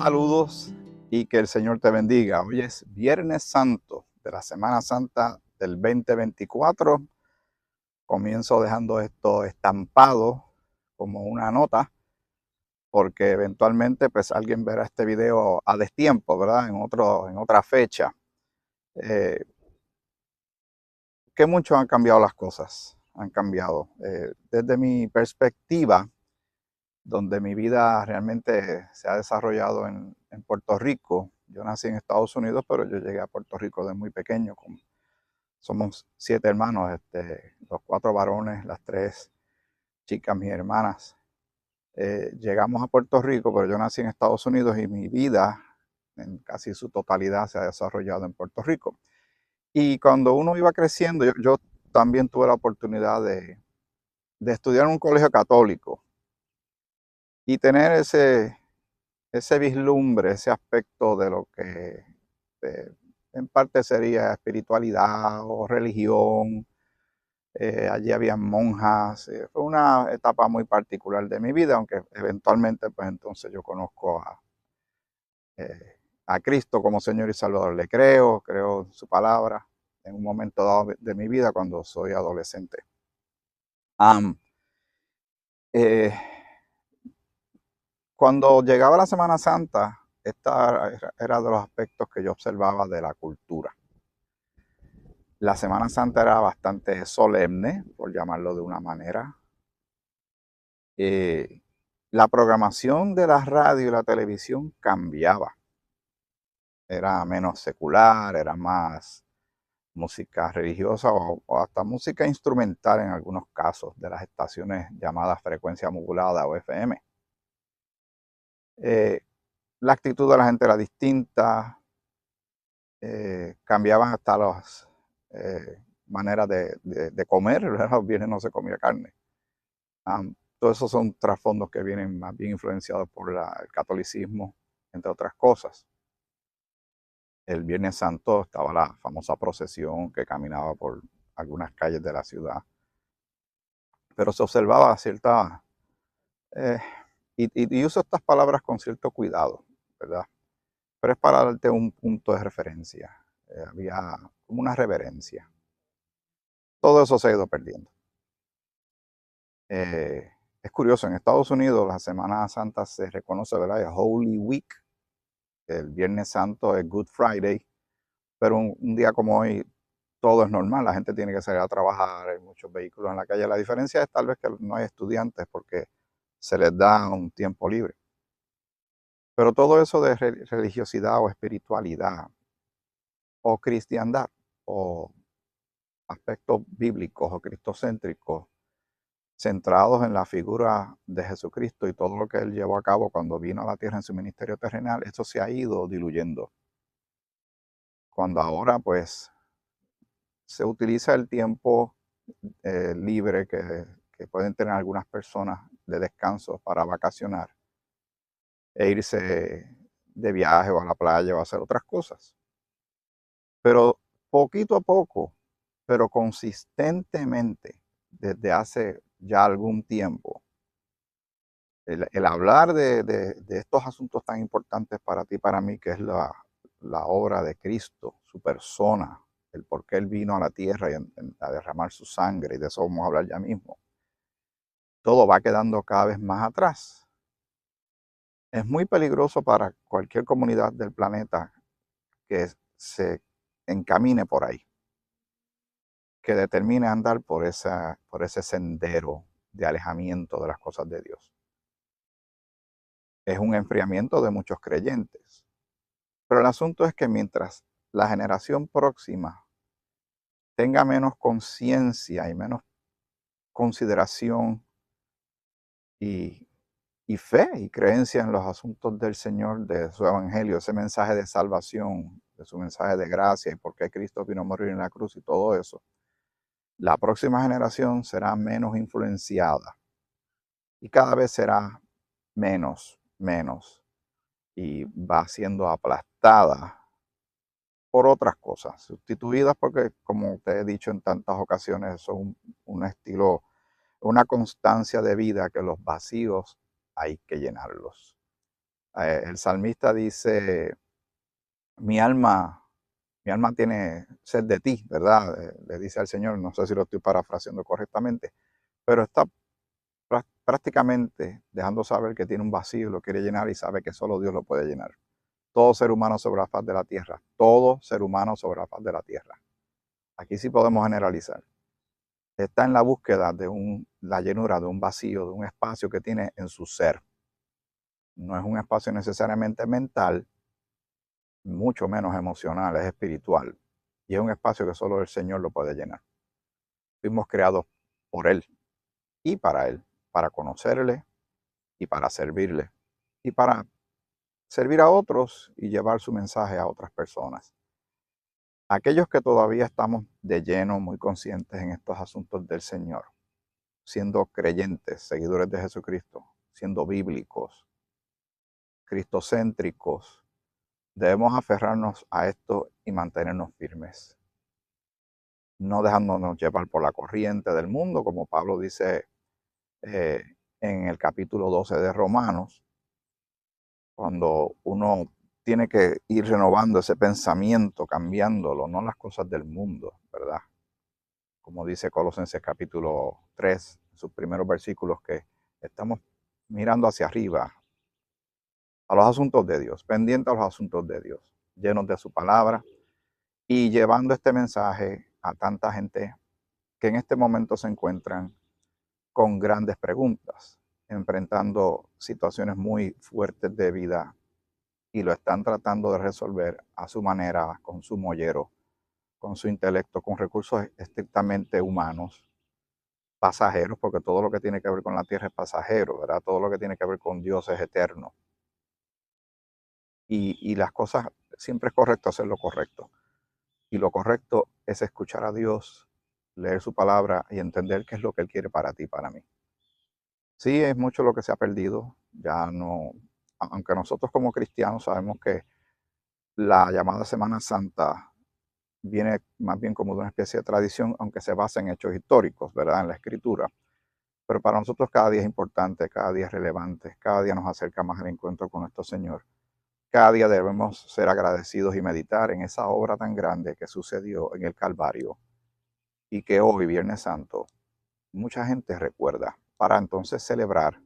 Saludos y que el Señor te bendiga. Hoy es Viernes Santo de la Semana Santa del 2024. Comienzo dejando esto estampado como una nota, porque eventualmente pues alguien verá este video a destiempo, ¿verdad? En otra fecha. Eh, que mucho han cambiado las cosas, han cambiado. Desde mi perspectiva, donde mi vida realmente se ha desarrollado en Puerto Rico. Yo nací en Estados Unidos, pero yo llegué a Puerto Rico de muy pequeño. Somos 7 hermanos, los 4 varones, las 3 chicas, mis hermanas. Llegamos a Puerto Rico, pero yo nací en Estados Unidos y mi vida en casi su totalidad se ha desarrollado en Puerto Rico. Y cuando uno iba creciendo, yo también tuve la oportunidad de estudiar en un colegio católico y tener ese vislumbre, ese aspecto de lo que en parte sería espiritualidad o religión. Allí había monjas. Fue una etapa muy particular de mi vida, aunque eventualmente pues entonces yo conozco a Cristo como Señor y Salvador. Le creo en su palabra en un momento dado de mi vida cuando soy adolescente. Eh, Cuando llegaba la Semana Santa, esta era de los aspectos que yo observaba de la cultura. La Semana Santa era bastante solemne, por llamarlo de una manera. Eh, la programación de la radio y la televisión cambiaba. Era menos secular, era más música religiosa o hasta música instrumental en algunos casos de las estaciones llamadas frecuencia modulada o FM. La actitud de la gente era distinta. Cambiaban hasta las maneras de comer. Los viernes no se comía carne. Todos esos son trasfondos que vienen más bien influenciados por el catolicismo, entre otras cosas. El Viernes Santo estaba la famosa procesión que caminaba por algunas calles de la ciudad, pero se observaba cierta, eh, y uso estas palabras con cierto cuidado, ¿verdad? Pero es para darte un punto de referencia. Había como una reverencia. Todo eso se ha ido perdiendo. Es curioso, en Estados Unidos la Semana Santa se reconoce, ¿verdad? Es Holy Week. El Viernes Santo es Good Friday, pero un día como hoy todo es normal, la gente tiene que salir a trabajar, hay muchos vehículos en la calle. La diferencia es tal vez que no hay estudiantes porque se les da un tiempo libre. Pero todo eso de religiosidad o espiritualidad o cristiandad o aspectos bíblicos o cristocéntricos centrados en la figura de Jesucristo y todo lo que él llevó a cabo cuando vino a la tierra en su ministerio terrenal, eso se ha ido diluyendo. Cuando ahora pues se utiliza el tiempo libre que pueden tener algunas personas de descanso para vacacionar e irse de viaje o a la playa o a hacer otras cosas. Pero poquito a poco, pero consistentemente, desde hace ya algún tiempo, el hablar de estos asuntos tan importantes para ti y para mí, que es la obra de Cristo, su persona, el por qué Él vino a la tierra y a derramar su sangre, y de eso vamos a hablar ya mismo, todo va quedando cada vez más atrás. Es muy peligroso para cualquier comunidad del planeta que se encamine por ahí, que determine andar por ese sendero de alejamiento de las cosas de Dios. Es un enfriamiento de muchos creyentes. Pero el asunto es que mientras la generación próxima tenga menos conciencia y menos consideración y, y fe y creencia en los asuntos del Señor, de su evangelio, ese mensaje de salvación, de su mensaje de gracia y por qué Cristo vino a morir en la cruz y todo eso, la próxima generación será menos influenciada y cada vez será menos y va siendo aplastada por otras cosas, sustituidas porque, como te he dicho en tantas ocasiones, son un estilo, una constancia de vida que los vacíos hay que llenarlos. El salmista dice, mi alma, mi alma tiene sed de ti, ¿verdad? Le dice al Señor, no sé si lo estoy parafraseando correctamente, pero está prácticamente dejando saber que tiene un vacío y lo quiere llenar y sabe que solo Dios lo puede llenar. Todo ser humano sobre la faz de la tierra, todo ser humano sobre la faz de la tierra. Aquí sí podemos generalizar. Está en la búsqueda de la llenura de un vacío, de un espacio que tiene en su ser. No es un espacio necesariamente mental, mucho menos emocional, es espiritual. Y es un espacio que solo el Señor lo puede llenar. Fuimos creados por Él y para Él, para conocerle y para servirle y para servir a otros y llevar su mensaje a otras personas. Aquellos que todavía estamos de lleno muy conscientes en estos asuntos del Señor, siendo creyentes, seguidores de Jesucristo, siendo bíblicos, cristocéntricos, debemos aferrarnos a esto y mantenernos firmes, no dejándonos llevar por la corriente del mundo, como Pablo dice eh, en el capítulo 12 de Romanos, cuando uno tiene que ir renovando ese pensamiento, cambiándolo, no las cosas del mundo, ¿verdad? Como dice Colosenses capítulo 3, sus primeros versículos, que estamos mirando hacia arriba, a los asuntos de Dios, pendientes a los asuntos de Dios, llenos de su palabra y llevando este mensaje a tanta gente que en este momento se encuentran con grandes preguntas, enfrentando situaciones muy fuertes de vida y lo están tratando de resolver a su manera, con su mollero, con su intelecto, con recursos estrictamente humanos, pasajeros, porque todo lo que tiene que ver con la tierra es pasajero, ¿verdad? Todo lo que tiene que ver con Dios es eterno. Y las cosas, siempre es correcto hacer lo correcto. Y lo correcto es escuchar a Dios, leer su palabra y entender qué es lo que Él quiere para ti y para mí. Sí, es mucho lo que se ha perdido. Ya no, aunque nosotros como cristianos sabemos que la llamada Semana Santa viene más bien como de una especie de tradición, aunque se basa en hechos históricos, ¿verdad? En la escritura. Pero para nosotros cada día es importante, cada día es relevante, cada día nos acerca más al encuentro con nuestro Señor. Cada día debemos ser agradecidos y meditar en esa obra tan grande que sucedió en el Calvario y que hoy, Viernes Santo, mucha gente recuerda para entonces celebrar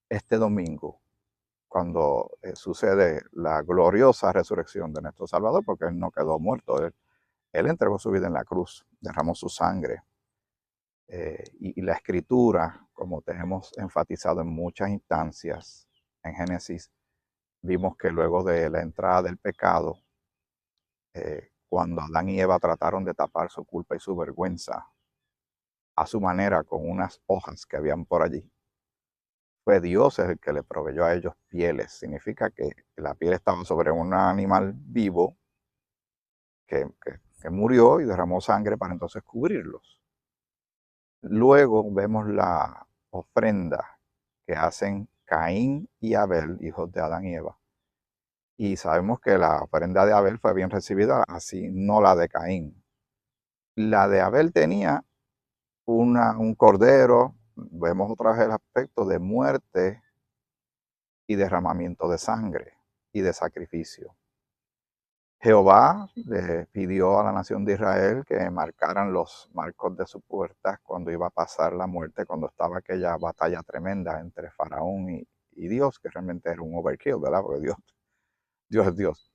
este domingo cuando sucede la gloriosa resurrección de nuestro Salvador, porque Él no quedó muerto, Él entregó su vida en la cruz, derramó su sangre. Y la escritura, como te hemos enfatizado en muchas instancias en Génesis, vimos que luego de la entrada del pecado, cuando Adán y Eva trataron de tapar su culpa y su vergüenza a su manera con unas hojas que habían por allí, fue Dios el que le proveyó a ellos pieles. Significa que la piel estaba sobre un animal vivo que murió y derramó sangre para entonces cubrirlos. Luego vemos la ofrenda que hacen Caín y Abel, hijos de Adán y Eva. Y sabemos que la ofrenda de Abel fue bien recibida, así no la de Caín. La de Abel tenía un cordero, vemos otra vez el aspecto de muerte y derramamiento de sangre y de sacrificio. Jehová le pidió a la nación de Israel que marcaran los marcos de sus puertas cuando iba a pasar la muerte, cuando estaba aquella batalla tremenda entre Faraón y Dios, que realmente era un overkill, ¿verdad? Porque Dios es Dios.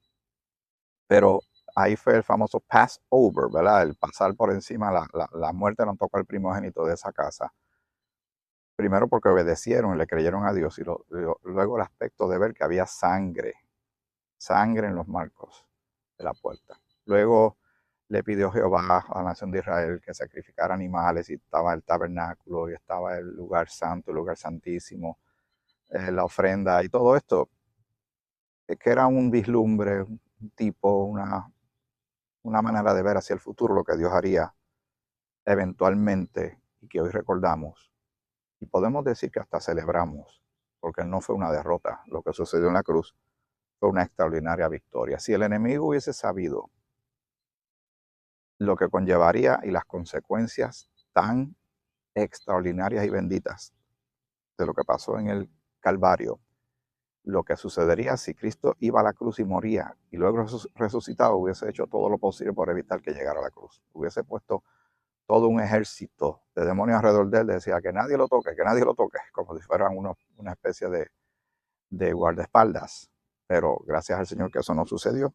Pero ahí fue el famoso Passover, ¿verdad? El pasar por encima, la muerte no tocó al primogénito de esa casa. Primero porque obedecieron y le creyeron a Dios, y luego el aspecto de ver que había sangre en los marcos de la puerta. Luego le pidió Jehová a la nación de Israel que sacrificara animales, y estaba el tabernáculo y estaba el lugar santo, el lugar santísimo, la ofrenda y todo esto, que era un vislumbre, un tipo, una manera de ver hacia el futuro lo que Dios haría eventualmente y que hoy recordamos. Y podemos decir que hasta celebramos, porque no fue una derrota. Lo que sucedió en la cruz fue una extraordinaria victoria. Si el enemigo hubiese sabido lo que conllevaría y las consecuencias tan extraordinarias y benditas de lo que pasó en el Calvario, lo que sucedería si Cristo iba a la cruz y moría y luego resucitado, hubiese hecho todo lo posible por evitar que llegara a la cruz. Hubiese puesto todo un ejército de demonios alrededor de él, decía que nadie lo toque, como si fueran una especie de guardaespaldas. Pero gracias al Señor que eso no sucedió,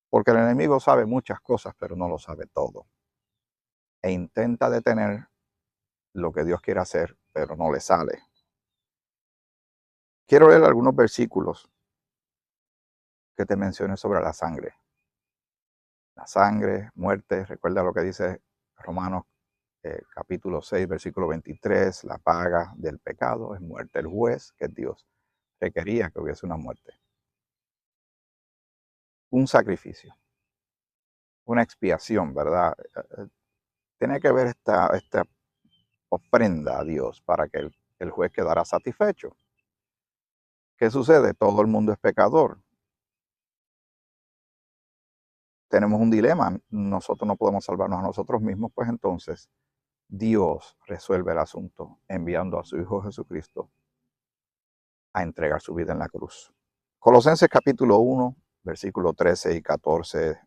porque el enemigo sabe muchas cosas, pero no lo sabe todo. E intenta detener lo que Dios quiere hacer, pero no le sale. Quiero leer algunos versículos que te mencioné sobre la sangre. La sangre, muerte, recuerda lo que dice Romanos capítulo 6, versículo 23, la paga del pecado es muerte. El juez, que es Dios, requería que hubiese una muerte. Un sacrificio, una expiación, ¿verdad? Tiene que haber esta ofrenda a Dios para que el juez quedara satisfecho. ¿Qué sucede? Todo el mundo es pecador. Tenemos un dilema, nosotros no podemos salvarnos a nosotros mismos, pues entonces Dios resuelve el asunto enviando a su Hijo Jesucristo a entregar su vida en la cruz. Colosenses capítulo 1, versículos 13 y 14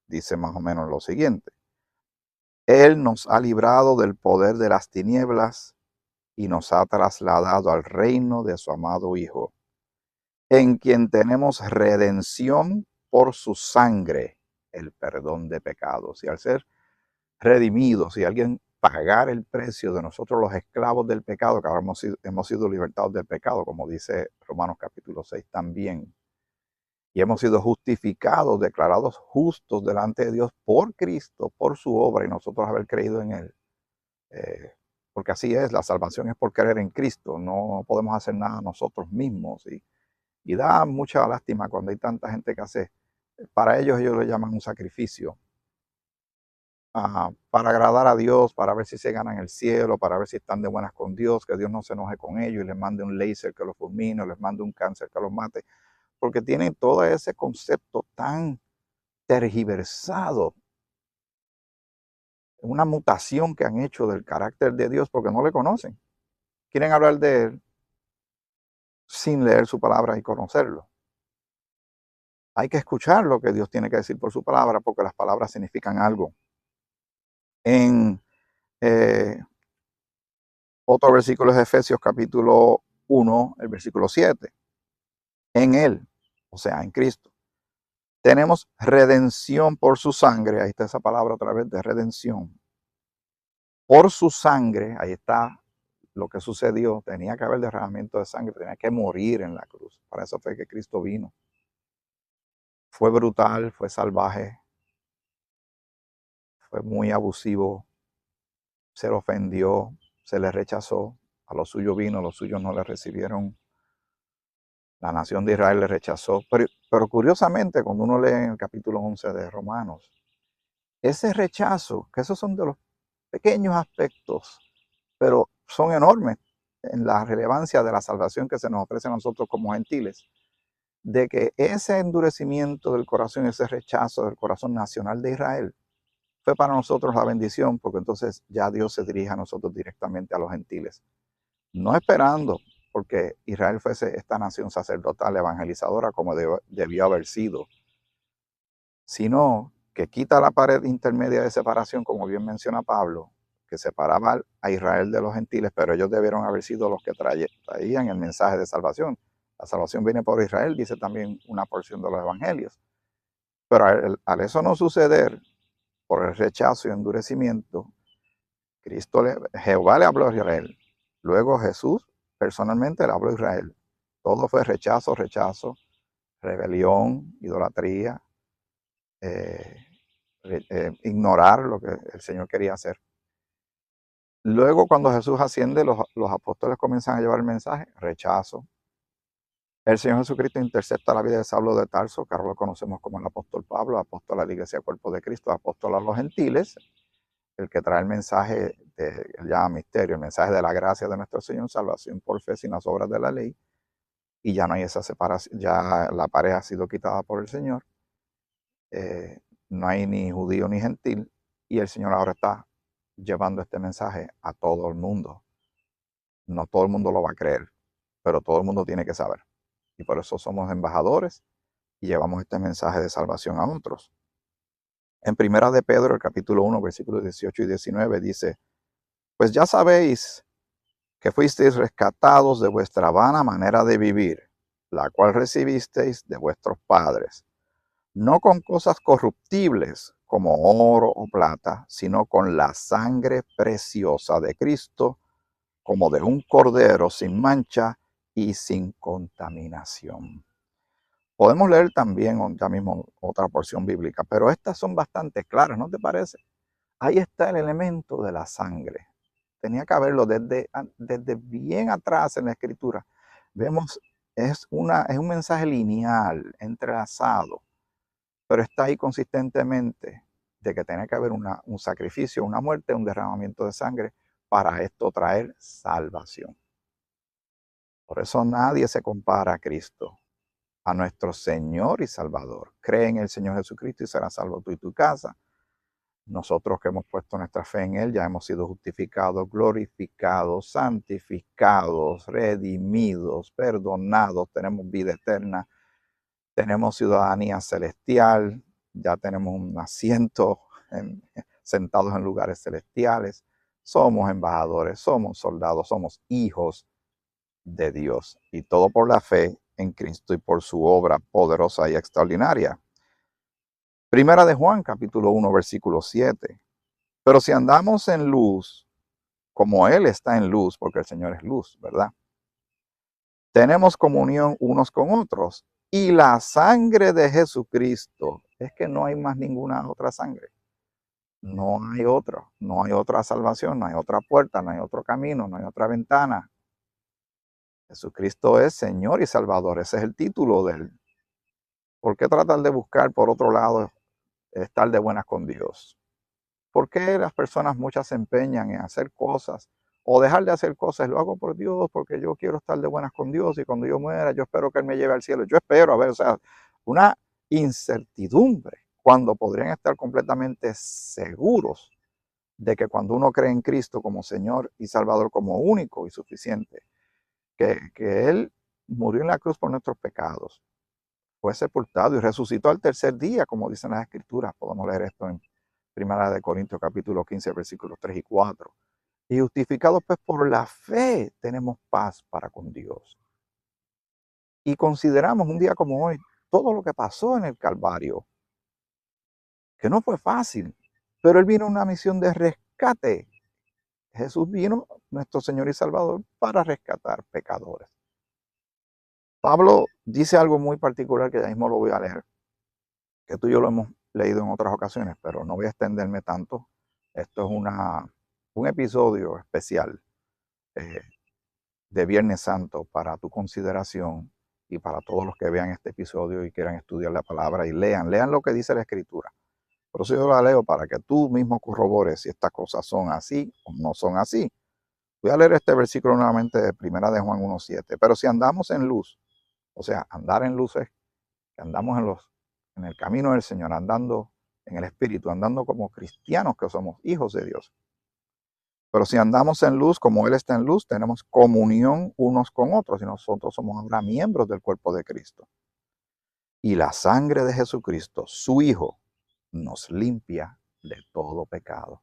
dice más o menos lo siguiente. Él nos ha librado del poder de las tinieblas y nos ha trasladado al reino de su amado Hijo, en quien tenemos redención por su sangre, el perdón de pecados. Y al ser redimidos, si alguien pagar el precio de nosotros los esclavos del pecado, que ahora hemos sido libertados del pecado, como dice Romanos capítulo 6 también, y hemos sido justificados, declarados justos delante de Dios por Cristo, por su obra y nosotros haber creído en Él. Porque así es, la salvación es por creer en Cristo, no podemos hacer nada nosotros mismos. Y da mucha lástima cuando hay tanta gente que hace, para ellos le llaman un sacrificio, para agradar a Dios, para ver si se ganan el cielo, para ver si están de buenas con Dios, que Dios no se enoje con ellos y les mande un láser que los fulmine, o les mande un cáncer que los mate, porque tienen todo ese concepto tan tergiversado, una mutación que han hecho del carácter de Dios porque no le conocen. Quieren hablar de Él sin leer su palabra y conocerlo. Hay que escuchar lo que Dios tiene que decir por su palabra porque las palabras significan algo. En otro versículo es Efesios capítulo 1, el versículo 7. En Él, o sea, en Cristo, tenemos redención por su sangre. Ahí está esa palabra otra vez de redención. Por su sangre, ahí está lo que sucedió. Tenía que haber derramamiento de sangre, tenía que morir en la cruz. Para eso fue que Cristo vino. Fue brutal, fue salvaje, fue muy abusivo, se le ofendió, se le rechazó. A los suyos vino, a los suyos no le recibieron. La nación de Israel le rechazó. Pero curiosamente, cuando uno lee en el capítulo 11 de Romanos, ese rechazo, que esos son de los pequeños aspectos, pero son enormes en la relevancia de la salvación que se nos ofrece a nosotros como gentiles, de que ese endurecimiento del corazón, ese rechazo del corazón nacional de Israel, fue para nosotros la bendición, porque entonces ya Dios se dirige a nosotros directamente a los gentiles, no esperando porque Israel fuese esta nación sacerdotal evangelizadora como debió haber sido, sino que quita la pared intermedia de separación, como bien menciona Pablo, que separaba a Israel de los gentiles, pero ellos debieron haber sido los que traían el mensaje de salvación. La salvación viene por Israel, dice también una porción de los evangelios. Pero al eso no suceder, por el rechazo y endurecimiento, Jehová le habló a Israel. Luego Jesús personalmente le habló a Israel. Todo fue rechazo, rebelión, idolatría, ignorar lo que el Señor quería hacer. Luego, cuando Jesús asciende, los apóstoles comienzan a llevar el mensaje, rechazo. El Señor Jesucristo intercepta la vida de Saulo de Tarso, que ahora lo conocemos como el apóstol Pablo, apóstol a la iglesia cuerpo de Cristo, apóstol a los gentiles, el que trae el mensaje, él llama misterio, el mensaje de la gracia de nuestro Señor, salvación por fe sin las obras de la ley, y ya no hay esa separación, ya la pared ha sido quitada por el Señor, no hay ni judío ni gentil, y el Señor ahora está llevando este mensaje a todo el mundo. No todo el mundo lo va a creer, pero todo el mundo tiene que saber. y por eso somos embajadores y llevamos este mensaje de salvación a otros. En Primera de Pedro, el capítulo 1, versículos 18 y 19 dice: pues ya sabéis que fuisteis rescatados de vuestra vana manera de vivir, la cual recibisteis de vuestros padres, no con cosas corruptibles como oro o plata, sino con la sangre preciosa de Cristo, como de un cordero sin mancha y sin contaminación. Podemos leer también ya mismo otra porción bíblica, pero estas son bastante claras, ¿no te parece? Ahí está el elemento de la sangre. Tenía que haberlo desde bien atrás en la escritura. Vemos, es un mensaje lineal, entrelazado, pero está ahí consistentemente de que tiene que haber un sacrificio, una muerte, un derramamiento de sangre para esto traer salvación. Por eso nadie se compara a Cristo, a nuestro Señor y Salvador. Cree en el Señor Jesucristo y serás salvo tú y tu casa. Nosotros que hemos puesto nuestra fe en Él ya hemos sido justificados, glorificados, santificados, redimidos, perdonados, tenemos vida eterna, tenemos ciudadanía celestial, ya tenemos un asiento sentados en lugares celestiales, somos embajadores, somos soldados, somos hijos de Dios, y todo por la fe en Cristo y por su obra poderosa y extraordinaria. Primera de Juan, capítulo 1, versículo 7. Pero si andamos en luz, como Él está en luz, porque el Señor es luz, ¿verdad? Tenemos comunión unos con otros. Y la sangre de Jesucristo, es que no hay más ninguna otra sangre. No hay otro, no hay otra salvación, no hay otra puerta, no hay otro camino, no hay otra ventana. Jesucristo es Señor y Salvador, ese es el título de Él. ¿Por qué tratar de buscar por otro lado estar de buenas con Dios? ¿Por qué las personas muchas se empeñan en hacer cosas o dejar de hacer cosas? Lo hago por Dios porque yo quiero estar de buenas con Dios y cuando yo muera yo espero que Él me lleve al cielo. Yo espero, a ver, o sea, una incertidumbre cuando podrían estar completamente seguros de que cuando uno cree en Cristo como Señor y Salvador, como único y suficiente, que Él murió en la cruz por nuestros pecados, fue sepultado y resucitó al tercer día, como dicen las Escrituras. Podemos leer esto en Primera de Corintios capítulo 15, versículos 3 y 4. Y justificados pues por la fe tenemos paz para con Dios. Y consideramos un día como hoy todo lo que pasó en el Calvario, que no fue fácil, pero Él vino a una misión de rescate. Jesús vino, nuestro Señor y Salvador, para rescatar pecadores. Pablo dice algo muy particular que ya mismo lo voy a leer, que tú y yo lo hemos leído en otras ocasiones, pero no voy a extenderme tanto. Esto es un episodio especial de Viernes Santo para tu consideración y para todos los que vean este episodio y quieran estudiar la palabra y lean lo que dice la Escritura. Por eso yo la leo para que tú mismo corrobores si estas cosas son así o no son así. Voy a leer este versículo nuevamente de Primera de Juan 1:7. Pero si andamos en luz, o sea, andar en luz es que andamos en el camino del Señor, andando en el Espíritu, andando como cristianos que somos hijos de Dios. Pero si andamos en luz, como Él está en luz, tenemos comunión unos con otros y nosotros somos ahora miembros del cuerpo de Cristo. Y la sangre de Jesucristo, su Hijo, nos limpia de todo pecado.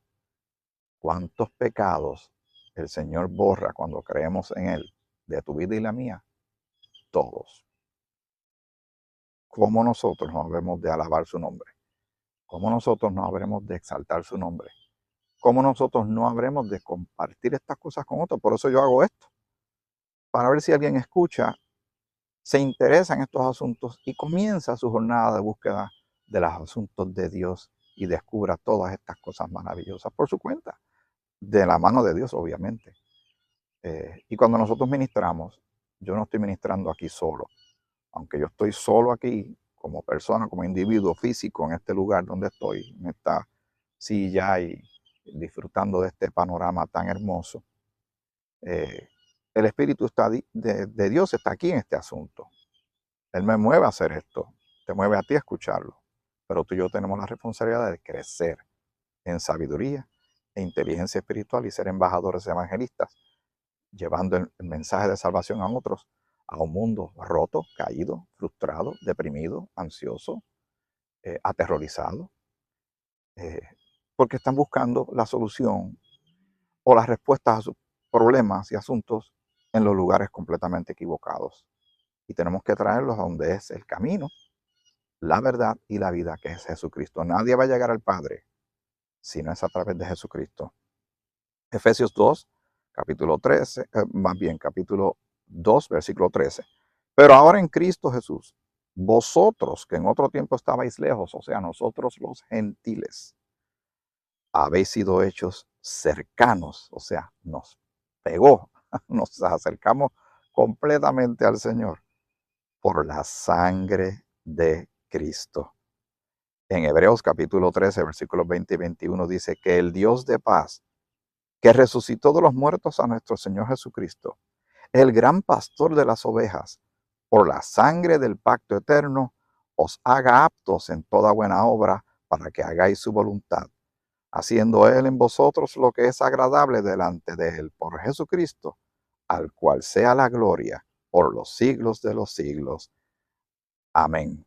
¿Cuántos pecados el Señor borra cuando creemos en Él? De tu vida y la mía, todos. ¿Cómo nosotros no habremos de alabar su nombre? ¿Cómo nosotros no habremos de exaltar su nombre? ¿Cómo nosotros no habremos de compartir estas cosas con otros? Por eso yo hago esto, para ver si alguien escucha, se interesa en estos asuntos y comienza su jornada de búsqueda de los asuntos de Dios y descubra todas estas cosas maravillosas por su cuenta, de la mano de Dios, obviamente. Y cuando nosotros ministramos, yo no estoy ministrando aquí solo, aunque yo estoy solo aquí como persona, como individuo físico en este lugar donde estoy, en esta silla y disfrutando de este panorama tan hermoso. El Espíritu de Dios está aquí en este asunto. Él me mueve a hacer esto, te mueve a ti a escucharlo, pero tú y yo tenemos la responsabilidad de crecer en sabiduría e inteligencia espiritual y ser embajadores evangelistas, llevando el mensaje de salvación a otros a un mundo roto, caído, frustrado, deprimido, ansioso, aterrorizado, eh, porque están buscando la solución o las respuestas a sus problemas y asuntos en los lugares completamente equivocados. Y tenemos que traerlos a donde es el camino, la verdad y la vida, que es Jesucristo. Nadie va a llegar al Padre si no es a través de Jesucristo. Efesios 2, capítulo 13, más bien capítulo 2, versículo 13. Pero ahora en Cristo Jesús, vosotros que en otro tiempo estabais lejos, o sea, nosotros los gentiles, habéis sido hechos cercanos, o sea, nos pegó, nos acercamos completamente al Señor por la sangre de Cristo. En Hebreos capítulo 13, versículos 20 y 21 dice que el Dios de paz, que resucitó de los muertos a nuestro Señor Jesucristo, el gran pastor de las ovejas, por la sangre del pacto eterno, os haga aptos en toda buena obra para que hagáis su voluntad, haciendo Él en vosotros lo que es agradable delante de Él, por Jesucristo, al cual sea la gloria por los siglos de los siglos. Amén.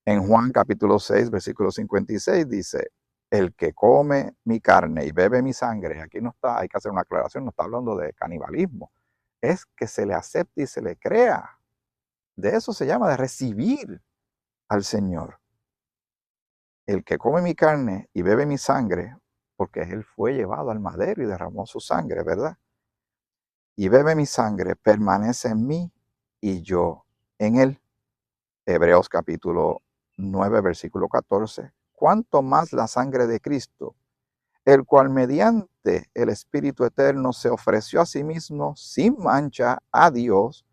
En Juan capítulo 6, versículo 56 dice, el que come mi carne y bebe mi sangre, aquí no está, hay que hacer una aclaración, no está hablando de canibalismo, es que se le acepte y se le crea. De eso se llama de recibir al Señor. El que come mi carne y bebe mi sangre, porque Él fue llevado al madero y derramó su sangre, ¿verdad? Y bebe mi sangre, permanece en mí y yo en Él. Hebreos capítulo 9, versículo 14. Cuanto más la sangre de Cristo, el cual mediante el Espíritu Eterno se ofreció a sí mismo sin mancha a Dios,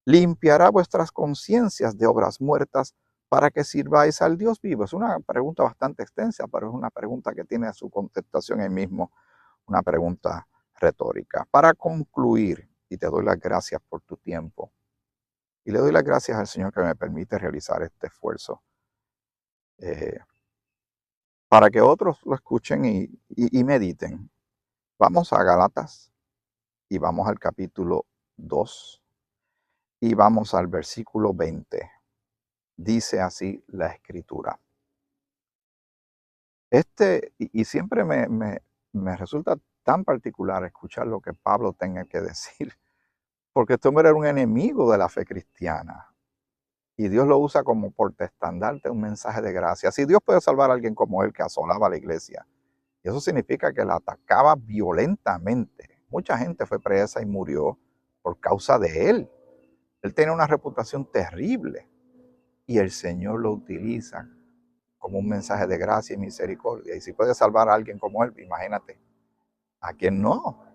limpiará vuestras conciencias de obras muertas para que sirváis al Dios vivo. Es una pregunta bastante extensa, pero es una pregunta que tiene su contestación ahí mismo, una pregunta retórica. Para concluir, y te doy las gracias por tu tiempo, y le doy las gracias al Señor que me permite realizar este esfuerzo, eh, para que otros lo escuchen y mediten. Vamos a Galatas y vamos al capítulo 2 y vamos al versículo 20. Dice así la escritura. Y siempre me resulta tan particular escuchar lo que Pablo tenga que decir, porque este hombre era un enemigo de la fe cristiana. Y Dios lo usa como portaestandarte, un mensaje de gracia. Si Dios puede salvar a alguien como él que asolaba a la iglesia, y eso significa que la atacaba violentamente. Mucha gente fue presa y murió por causa de él. Él tenía una reputación terrible y el Señor lo utiliza como un mensaje de gracia y misericordia. Y si puede salvar a alguien como él, imagínate, a quien no.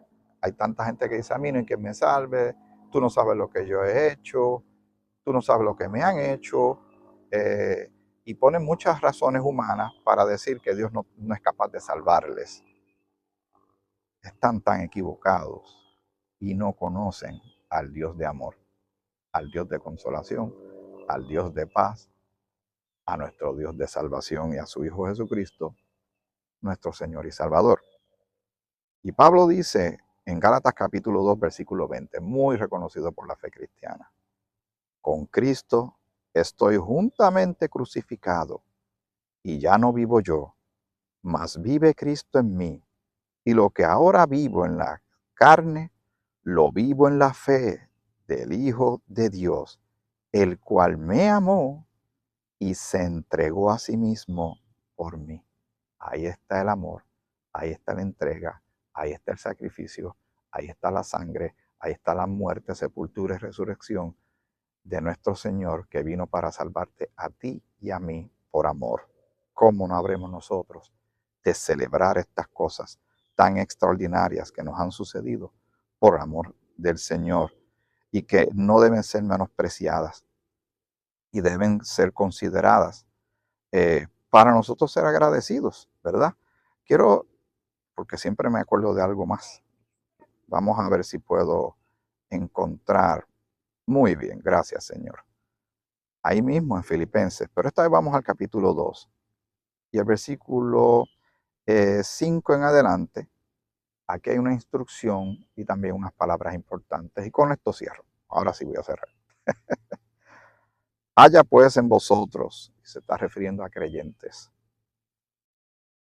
Hay tanta gente que dice, a mí no hay quien me salve, tú no sabes lo que yo he hecho, tú no sabes lo que me han hecho, y ponen muchas razones humanas para decir que Dios no es capaz de salvarles. Están tan equivocados y no conocen al Dios de amor, al Dios de consolación, al Dios de paz, a nuestro Dios de salvación y a su Hijo Jesucristo, nuestro Señor y Salvador. Y Pablo dice en Gálatas capítulo 2, versículo 20, muy reconocido por la fe cristiana, con Cristo estoy juntamente crucificado, y ya no vivo yo, mas vive Cristo en mí. Y lo que ahora vivo en la carne, lo vivo en la fe del Hijo de Dios, el cual me amó y se entregó a sí mismo por mí. Ahí está el amor, ahí está la entrega, ahí está el sacrificio, ahí está la sangre, ahí está la muerte, sepultura y resurrección de nuestro Señor, que vino para salvarte a ti y a mí por amor. ¿Cómo no habremos nosotros de celebrar estas cosas tan extraordinarias que nos han sucedido por amor del Señor y que no deben ser menospreciadas y deben ser consideradas para nosotros ser agradecidos, ¿verdad? Quiero, porque siempre me acuerdo de algo más. Vamos a ver si puedo encontrar. Muy bien, gracias, Señor. Ahí mismo en Filipenses, pero esta vez vamos al capítulo 2 y el versículo 5 en adelante. Aquí hay una instrucción y también unas palabras importantes, y con esto cierro. ahora sí voy a cerrar. Haya pues en vosotros, y se está refiriendo a creyentes,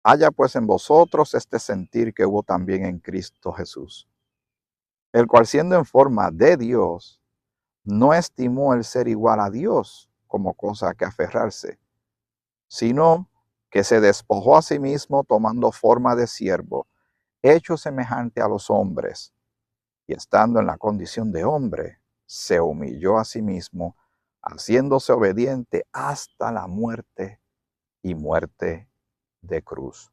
haya pues en vosotros este sentir que hubo también en Cristo Jesús, el cual siendo en forma de Dios, no estimó el ser igual a Dios como cosa a que aferrarse, sino que se despojó a sí mismo tomando forma de siervo, hecho semejante a los hombres, y estando en la condición de hombre, se humilló a sí mismo, haciéndose obediente hasta la muerte y muerte de cruz.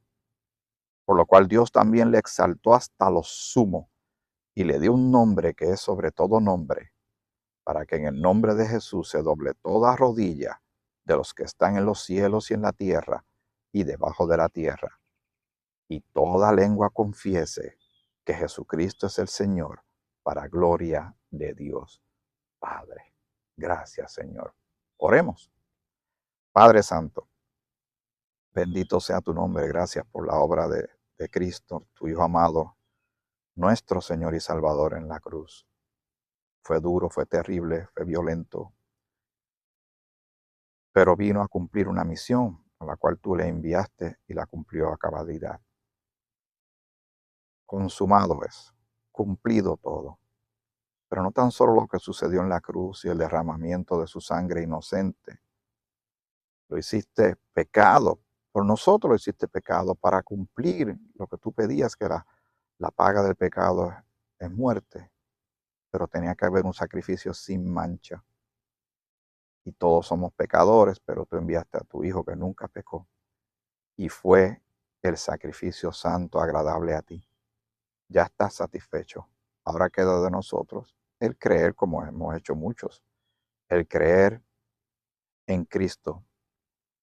Por lo cual Dios también le exaltó hasta lo sumo y le dio un nombre que es sobre todo nombre, para que en el nombre de Jesús se doble toda rodilla de los que están en los cielos y en la tierra y debajo de la tierra, y toda lengua confiese que Jesucristo es el Señor, para gloria de Dios Padre. Gracias, Señor. Oremos. Padre Santo, bendito sea tu nombre. Gracias por la obra de Cristo, tu Hijo amado, nuestro Señor y Salvador en la cruz. Fue duro, fue terrible, fue violento, pero vino a cumplir una misión a la cual tú le enviaste y la cumplió a cabalidad. Consumado es, cumplido todo. Pero no tan solo lo que sucedió en la cruz y el derramamiento de su sangre inocente. Lo hiciste pecado, por nosotros lo hiciste pecado para cumplir lo que tú pedías, que era la paga del pecado es muerte, pero tenía que haber un sacrificio sin mancha. Y todos somos pecadores, pero tú enviaste a tu Hijo que nunca pecó y fue el sacrificio santo agradable a ti. Ya estás satisfecho. Ahora queda de nosotros el creer, como hemos hecho muchos, el creer en Cristo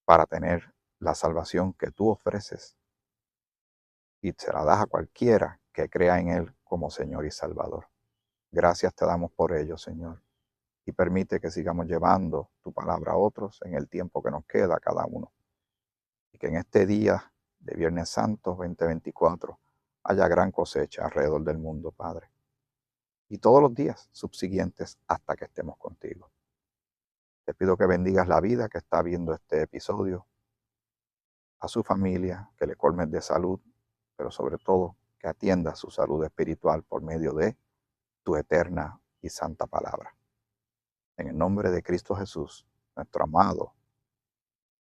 para tener la salvación que tú ofreces y se la das a cualquiera que crea en Él como Señor y Salvador. Gracias te damos por ello, Señor, y permite que sigamos llevando tu palabra a otros en el tiempo que nos queda cada uno. Y que en este día de Viernes Santo 2024 haya gran cosecha alrededor del mundo, Padre. Y todos los días subsiguientes hasta que estemos contigo. Te pido que bendigas la vida que está viendo este episodio, a su familia, que le colmes de salud, pero sobre todo que atienda su salud espiritual por medio de tu eterna y santa palabra. En el nombre de Cristo Jesús, nuestro amado,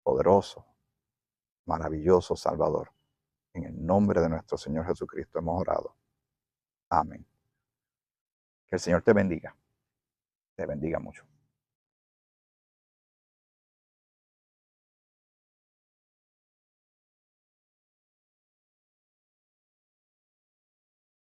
poderoso, maravilloso Salvador. En el nombre de nuestro Señor Jesucristo hemos orado. Amén. Que el Señor te bendiga mucho.